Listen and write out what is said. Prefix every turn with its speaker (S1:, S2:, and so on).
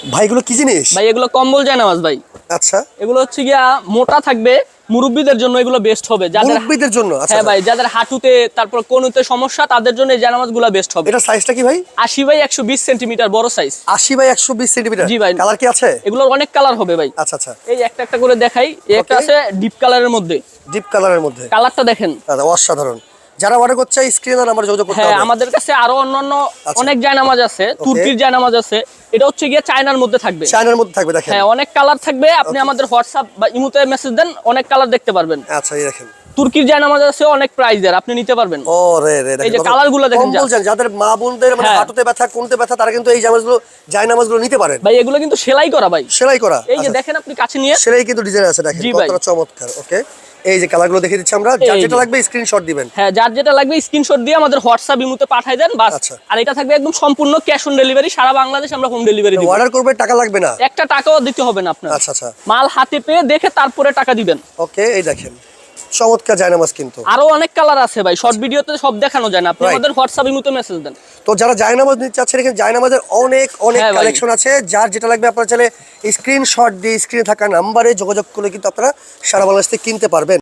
S1: ভাই এগুলো কি জিনিস?
S2: ভাই এগুলো কম্বল জায়নামাজ ভাই।
S1: আচ্ছা,
S2: এগুলো হচ্ছে গিয়া মোটা থাকবে, মুরব্বীদের জন্য এগুলো বেস্ট হবে। যাদের
S1: মুরব্বিদের জন্য। আচ্ছা
S2: হ্যাঁ ভাই, যাদের হাঁটুতে তারপর কোনুতে সমস্যা তাদের জন্য এই জায়নামাজগুলো বেস্ট হবে।
S1: এটা সাইজটা কি ভাই?
S2: 80 বাই 120 সেন্টিমিটার বড় সাইজ।
S1: 80 by 120 centimetre.
S2: জি ভাই।
S1: কালার কি আছে?
S2: এগুলোর অনেক কালার হবে ভাই।
S1: আচ্ছা আচ্ছা,
S2: এই একটা একটা করে দেখাই। এই একটা
S1: Okay.
S2: আছে ডিপ কালারের মধ্যে।
S1: ডিপ কালারের মধ্যে।
S2: কালারটা দেখেন।
S1: আচ্ছা, অসাধারণ। যারা অর্ডার করছে স্ক্রিনে নাম্বার যোগাযোগ করতে
S2: হ্যাঁ,
S1: হবে।
S2: আমাদের কাছে আরো অন্যান্য
S1: আচ্ছা।
S2: অনেক জায়নামাজ আছে, তুর্কির জায়নামাজ আছে। এটা হচ্ছে গিয়ে চায়নার মধ্যে থাকবে।
S1: চায়নার মধ্যে থাকবে, দেখেন।
S2: হ্যাঁ, অনেক কালার থাকবে। আপনি
S1: Okay.
S2: আমাদের হোয়াটসঅ্যাপ বা ইমোতে মেসেজ দেন, অনেক কালার দেখতে পারবেন।
S1: আচ্ছা, এই দেখেন।
S2: তুর্কির জায়নামাজ আছে অনেক প্রাইজের, আপনি নিতে পারবেন।
S1: ও রে রে,
S2: এই যে
S1: দেখেন
S2: কালারগুলো দেখেন।
S1: কম্বল যাদের মা বোনদের মানে
S2: হ্যাঁ।
S1: হাঁটুতে ব্যথা, কোনতে ব্যথা, তারা কিন্তু এই জায়নামাজগুলো নিতে পারেন।
S2: ভাই এগুলো কিন্তু সেলাই করা ভাই।
S1: সেলাই করা।
S2: এই যে
S1: আচ্ছা,
S2: দেখেন আপনি কাছে নিয়ে।
S1: সেলাই কিন্তু ডিজাইন আছে, দেখেন
S2: জি ভাই।
S1: কতটা চমৎকার। ওকে, এই যে কালারগুলো দেখিয়ে দিচ্ছি আমরা। যার
S2: এই
S1: যেটা
S2: যে।
S1: লাগবে স্ক্রিনশট দিবেন।
S2: হ্যাঁ, যার যেটা লাগবে স্ক্রিনশট দিয়ে আমাদের হোয়াটসঅ্যাপ ইমোতে পাঠিয়ে দেন বাস।
S1: আচ্ছা।
S2: আর এটা থাকবে একদম সম্পূর্ণ ক্যাশ অন ডেলিভারি, সারা বাংলাদেশ আমরা হোম ডেলিভারি দিব।
S1: অর্ডার করবে, টাকা লাগবে না।
S2: একটা টাকাও দিতে হবে না আপনার।
S1: আচ্ছা আচ্ছা,
S2: মাল হাতে পেয়ে দেখে তারপরে টাকা দিবেন।
S1: ওকে, এই দেখেন চমৎকার জায়নামাজ কিন্তু।
S2: আরো অনেক কালার আছে ভাই, শর্ট ভিডিওতে সব দেখানো যায় না, আপনি
S1: Right.
S2: আমাদের হোয়াটসঅ্যাপ ইমোতে মেসেজ দেন।
S1: তো যারা জায়নামাজ নিতে চাচ্ছেন, এখানে জায়নামাজের অনেক
S2: হ্যাঁ ভাই।
S1: কালেকশন আছে। যার যেটা লাগবে আপনারা চাইলে স্ক্রিনশট দিয়ে স্ক্রিনে থাকা নাম্বারে যোগাযোগ করলে কিন্তু আপনারা সারা বাংলাদেশ থেকে কিনতে পারবেন।